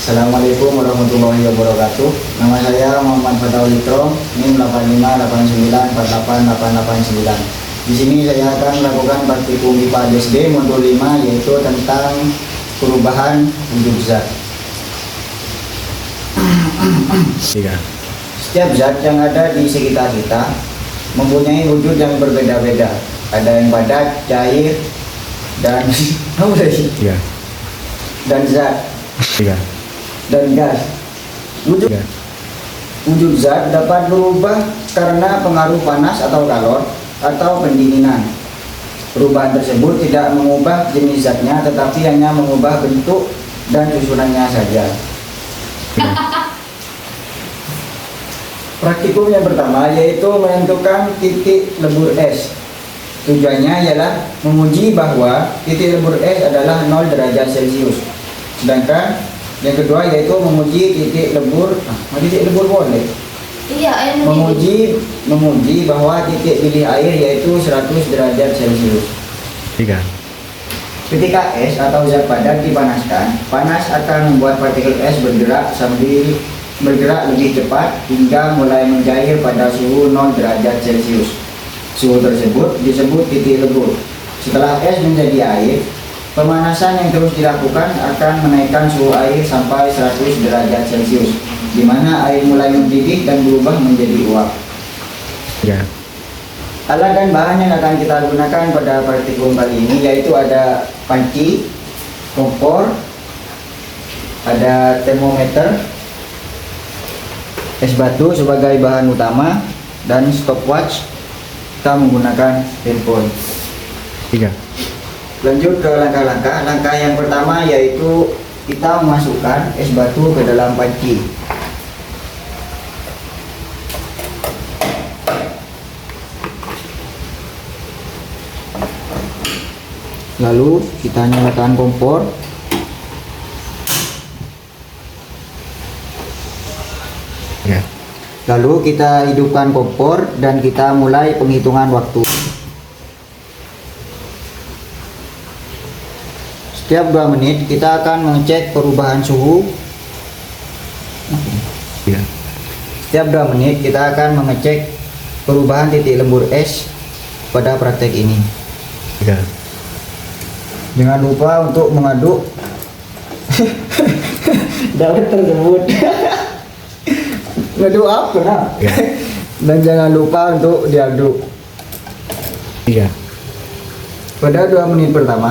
Assalamualaikum warahmatullahi wabarakatuh. Nama saya Muhammad Fatahul Ikrom, NIM 8589488889. Di sini saya akan melakukan praktikum IPA SD modul 5, yaitu tentang perubahan wujud zat. Setiap zat yang ada di sekitar kita mempunyai wujud yang berbeda-beda. Ada yang padat, cair, dan dan zat dan gas. Wujud zat dapat berubah karena pengaruh panas atau kalor atau pendinginan. Perubahan tersebut tidak mengubah jenis zatnya, tetapi hanya mengubah bentuk dan susunannya saja. Praktikum yang pertama yaitu menentukan titik lebur es. Tujuannya ialah menguji bahwa titik lebur es adalah 0 derajat Celcius. Sedangkan yang kedua yaitu menguji titik lebur boleh. Iya, menguji bahwa titik pilih air yaitu 100 derajat Celcius. Ketika es atau zat padat dipanaskan, panas akan membuat partikel es bergerak lebih cepat hingga mulai mencair pada suhu 0 derajat Celcius. Suhu tersebut disebut titik lebur. Setelah es menjadi air, pemanasan yang terus dilakukan akan menaikkan suhu air sampai 100 derajat Celcius, di mana air mulai mendidih dan berubah menjadi uap. Alat dan bahan yang akan kita gunakan pada praktikum kali ini yaitu ada panci, kompor, ada termometer, es batu sebagai bahan utama, dan stopwatch. Kita menggunakan handphone. Lanjut ke langkah-langkah. Langkah yang pertama yaitu kita memasukkan es batu ke dalam panci. Lalu kita nyalakan kompor. Lalu kita hidupkan kompor dan kita mulai penghitungan waktu. Setiap 2 menit kita akan mengecek perubahan suhu. Setiap 2 menit kita akan mengecek perubahan titik lembur es pada praktek ini. Jangan lupa untuk mengaduk daun tersebut. Ngaduk apa nah? Dan jangan lupa untuk diaduk. Pada 2 menit pertama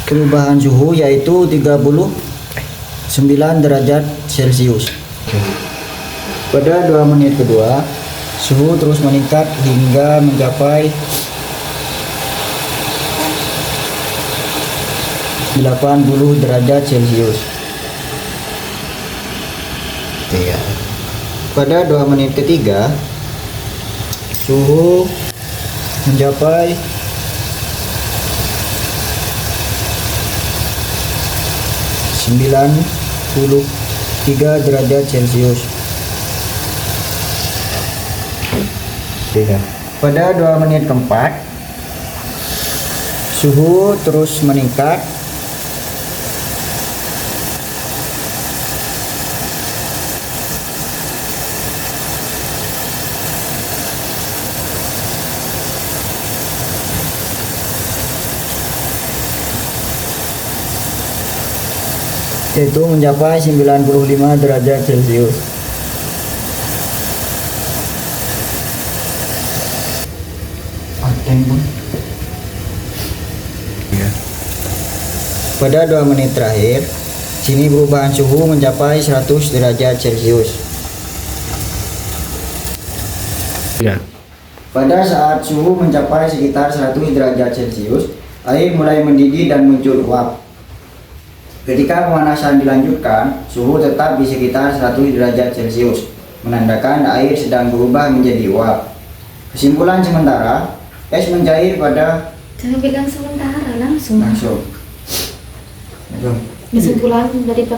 perubahan suhu yaitu 39 derajat Celcius. Pada 2 menit kedua, suhu terus meningkat hingga mencapai 80 derajat Celcius. Pada 2 menit ketiga, suhu mencapai 93 derajat Celcius. Pada 2 menit keempat, suhu terus meningkat yaitu mencapai 95 derajat Celcius. Pada 2 menit terakhir, sini perubahan suhu mencapai 100 derajat Celcius. Pada saat suhu mencapai sekitar 100 derajat Celcius, air mulai mendidih dan muncul uap. Ketika pemanasan dilanjutkan, suhu tetap di sekitar 100 derajat Celcius, menandakan air sedang berubah menjadi uap. Kesimpulan sementara, es mencair pada... Jangan bilang sementara, langsung. Kesimpulan dari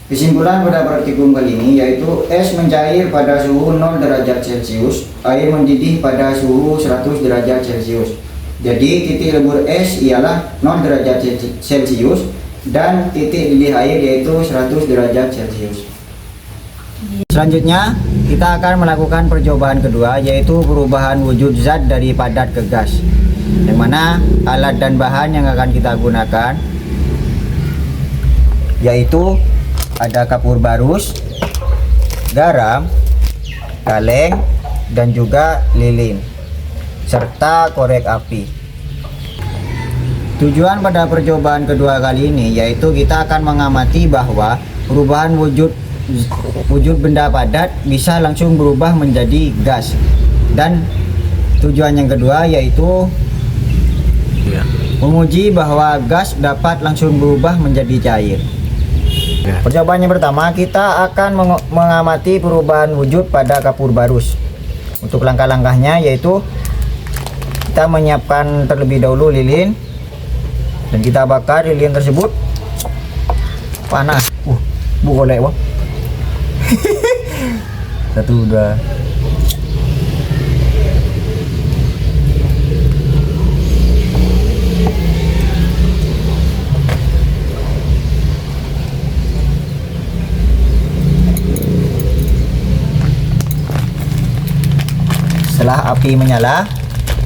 Kesimpulan pada praktikum kali ini yaitu es mencair pada suhu 0 derajat Celcius, air mendidih pada suhu 100 derajat Celcius. Jadi titik lebur es ialah 0 derajat Celcius dan titik didih air yaitu 100 derajat Celcius. Selanjutnya kita akan melakukan percobaan kedua yaitu perubahan wujud zat dari padat ke gas, yang mana alat dan bahan yang akan kita gunakan yaitu ada kapur barus, garam, kaleng, dan juga lilin, serta korek api. Tujuan pada percobaan kedua kali ini yaitu kita akan mengamati bahwa perubahan wujud benda padat bisa langsung berubah menjadi gas. Dan tujuan yang kedua yaitu menguji bahwa gas dapat langsung berubah menjadi cair. Percobaan yang pertama, kita akan mengamati perubahan wujud pada kapur barus. Untuk langkah-langkahnya yaitu kita menyiapkan terlebih dahulu lilin dan kita bakar lilin tersebut. Panas. Bu golek wah. 1 2. Setelah api menyala,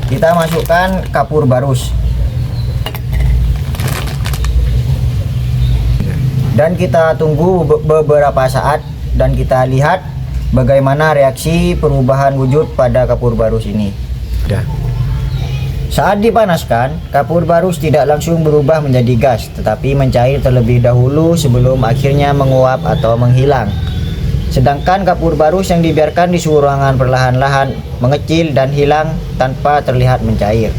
kita masukkan kapur barus dan kita tunggu beberapa saat dan kita lihat bagaimana reaksi perubahan wujud pada kapur barus ini. Saat dipanaskan, kapur barus tidak langsung berubah menjadi gas, tetapi mencair terlebih dahulu sebelum akhirnya menguap atau menghilang. Sedangkan kapur barus yang dibiarkan di suhu ruangan perlahan-lahan mengecil dan hilang tanpa terlihat mencair.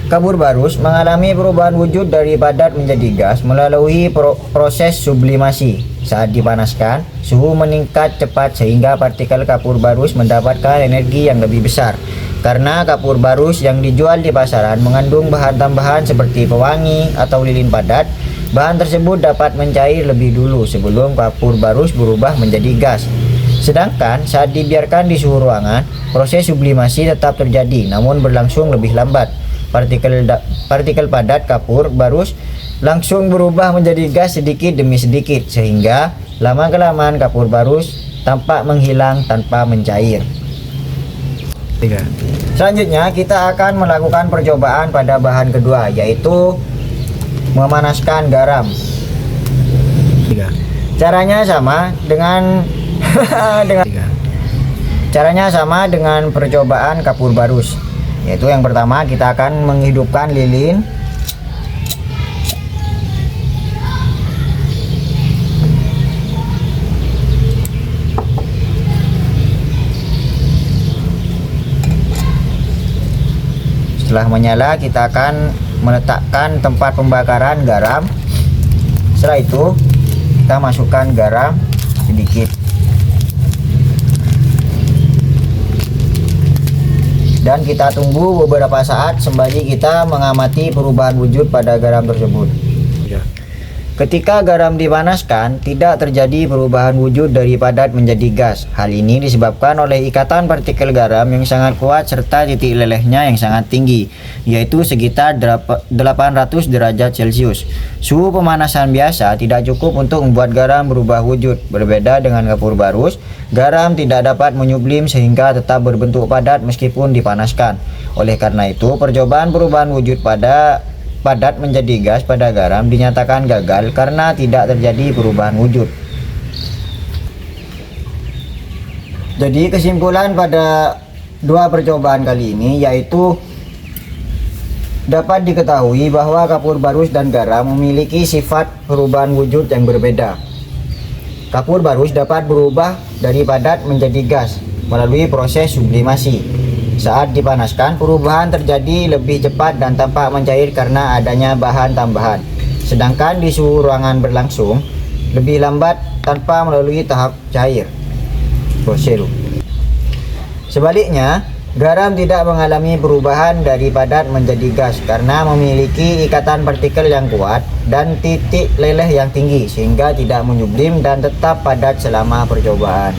Kapur barus mengalami perubahan wujud dari padat menjadi gas melalui proses sublimasi. Saat dipanaskan, suhu meningkat cepat sehingga partikel kapur barus mendapatkan energi yang lebih besar. Karena kapur barus yang dijual di pasaran mengandung bahan tambahan seperti pewangi atau lilin padat, bahan tersebut dapat mencair lebih dulu sebelum kapur barus berubah menjadi gas. Sedangkan saat dibiarkan di suhu ruangan, proses sublimasi tetap terjadi namun berlangsung lebih lambat. Partikel padat kapur barus langsung berubah menjadi gas sedikit demi sedikit sehingga lama-kelamaan kapur barus tampak menghilang tanpa mencair. Selanjutnya kita akan melakukan percobaan pada bahan kedua yaitu memanaskan garam. Caranya sama dengan caranya sama dengan percobaan kapur barus, yaitu yang pertama kita akan menghidupkan lilin. Setelah menyala, kita akan meletakkan tempat pembakaran garam. Setelah itu kita masukkan garam sedikit dan kita tunggu beberapa saat sembari kita mengamati perubahan wujud pada garam tersebut. Ketika garam dipanaskan, tidak terjadi perubahan wujud dari padat menjadi gas. Hal ini disebabkan oleh ikatan partikel garam yang sangat kuat serta titik lelehnya yang sangat tinggi, yaitu sekitar 800 derajat Celcius. Suhu pemanasan biasa tidak cukup untuk membuat garam berubah wujud. Berbeda dengan kapur barus, garam tidak dapat menyublim sehingga tetap berbentuk padat meskipun dipanaskan. Oleh karena itu, percobaan perubahan wujud pada padat menjadi gas pada garam dinyatakan gagal karena tidak terjadi perubahan wujud. Jadi kesimpulan pada dua percobaan kali ini yaitu dapat diketahui bahwa kapur barus dan garam memiliki sifat perubahan wujud yang berbeda. Kapur barus dapat berubah dari padat menjadi gas melalui proses sublimasi. Saat dipanaskan, perubahan terjadi lebih cepat dan tampak mencair karena adanya bahan tambahan. Sedangkan di suhu ruangan berlangsung lebih lambat tanpa melalui tahap cair. Sebaliknya, Garam tidak mengalami perubahan dari padat menjadi gas karena memiliki ikatan partikel yang kuat dan titik leleh yang tinggi sehingga tidak menyublim dan tetap padat selama percobaan.